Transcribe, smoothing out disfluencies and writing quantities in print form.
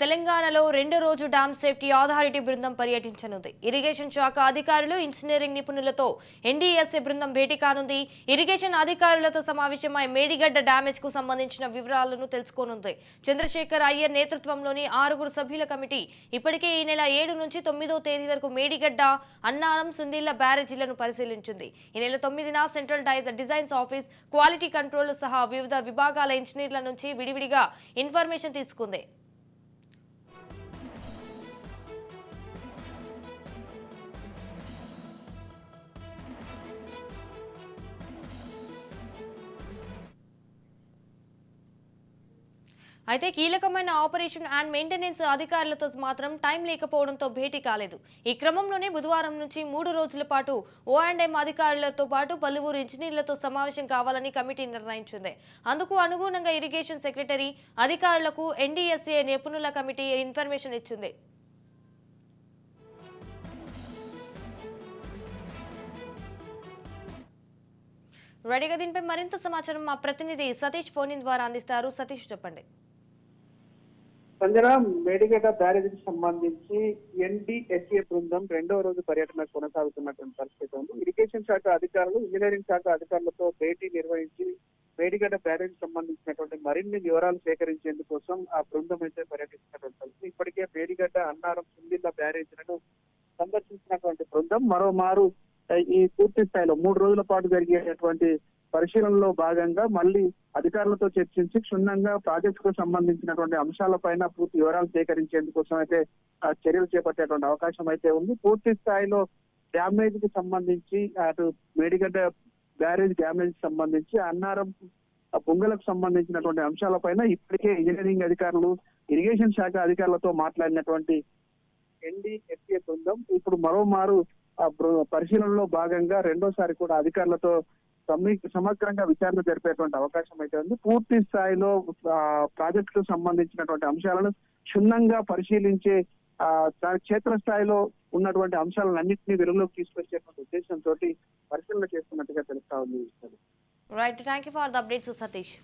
తెలంగాణలో రెండో రోజు డ్యామ్ సేఫ్టీ అథారిటీ బృందం పర్యటించనుంది. ఇరిగేషన్ శాఖ అధికారులు, ఇంజనీరింగ్ నిపుణులతో ఎన్డీఎస్ఏ బృందం భేటీ కానుంది. ఇరిగేషన్ అధికారులతో సమావేశమై మేడిగడ్డ డ్యామేజ్ కు సంబంధించిన వివరాలను తెలుసుకోనుంది. చంద్రశేఖర్ అయ్యర్ నేతృత్వంలోని 6 సభ్యుల కమిటీ ఇప్పటికే ఈ నెల 7 నుంచి 9వ తేదీ వరకు మేడిగడ్డ, అన్నారం, సుందిళ్ల బ్యారేజీలను పరిశీలించింది. ఈ నెల 9న central designs office, quality control సహా వివిధ విభాగాల ఇంజనీర్ల నుంచి విడివిడిగా ఇన్ఫర్మేషన్ తీసుకుంది. అయితే కీలకమైన ఆపరేషన్ అండ్ మెయింటెనెన్స్ అధికారులతో మాత్రం టైం లేకపోవడంతో భేటీ కాలేదు. ఈ క్రమంలోనే బుధవారం నుంచి 3 రోజుల పాటు O&M అధికారులతో పాటు పలువురు ఇంజనీర్లతో సమావేశం కావాలని కమిటీ నిర్ణయించింది. అందుకు అనుగుణంగా ఇరిగేషన్ సెక్రటరీ అధికారులకు ఎన్డీఎస్ఏ నిపుణుల కమిటీ ఇన్ఫర్మేషన్ ఇచ్చింది. రెడీగా దీనిపై మరింత సమాచారం మా ప్రతినిధి సతీష్ ఫోన్ ద్వారా అందిస్తారు. సతీష్, చెప్పండి. సంజన, మేడిగడ్డ బ్యారేజీకి సంబంధించి ఎన్డీఎస్ఏ బృందం రెండవ రోజు పర్యటన కొనసాగుతున్నటువంటి పరిస్థితి ఉంది. ఇరిగేషన్ శాఖ అధికారులు, ఇంజనీరింగ్ శాఖ అధికారులతో భేటీ నిర్వహించి మేడిగడ్డ బ్యారేజ్ సంబంధించినటువంటి మరిన్ని వివరాలు సేకరించేందుకోసం ఆ బృందం అయితే పర్యటిస్తున్నటువంటి పరిస్థితి. ఇప్పటికే మేడిగడ్డ, అన్నారం, సుందిళ్ల బ్యారేజీలను సందర్శించినటువంటి బృందం మరోమారు ఈ పూర్తి స్థాయిలో 3 రోజుల పాటు జరిగేటటువంటి పరిశీలనలో భాగంగా మళ్ళీ అధికారులతో చర్చించి క్షుణ్ణంగా ప్రాజెక్టు కు సంబంధించినటువంటి అంశాలపైన పూర్తి వివరాలు సేకరించేందుకోసం అయితే చర్యలు చేపట్టేటువంటి అవకాశం అయితే ఉంది. పూర్తి స్థాయిలో డ్యామేజ్ కి సంబంధించి అటు మేడిగడ్డ బ్యారేజ్ డ్యామేజ్ కి సంబంధించి, అన్నారం బొంగలకు సంబంధించినటువంటి అంశాలపైన ఇప్పటికే ఇంజనీరింగ్ అధికారులు, ఇరిగేషన్ శాఖ అధికారులతో మాట్లాడినటువంటి ఎన్డీఎస్ఏ బృందం ఇప్పుడు మరోమారు పరిశీలనలో భాగంగా రెండోసారి కూడా అధికారులతో సమగ్రంగా విచారణ జరిపేటువంటి అవకాశం అయితే ఉంది. పూర్తి స్థాయిలో ప్రాజెక్టుకు సంబంధించినటువంటి అంశాలను క్షుణ్ణంగా పరిశీలించే క్షేత్రస్థాయిలో ఉన్నటువంటి అంశాలన్నింటినీ వెలుగులోకి తీసుకొచ్చేటువంటి ఉద్దేశంతో పరిశీలన చేస్తున్నట్టుగా తెలుస్తా ఉంది. Right, thank you for the updates Satish.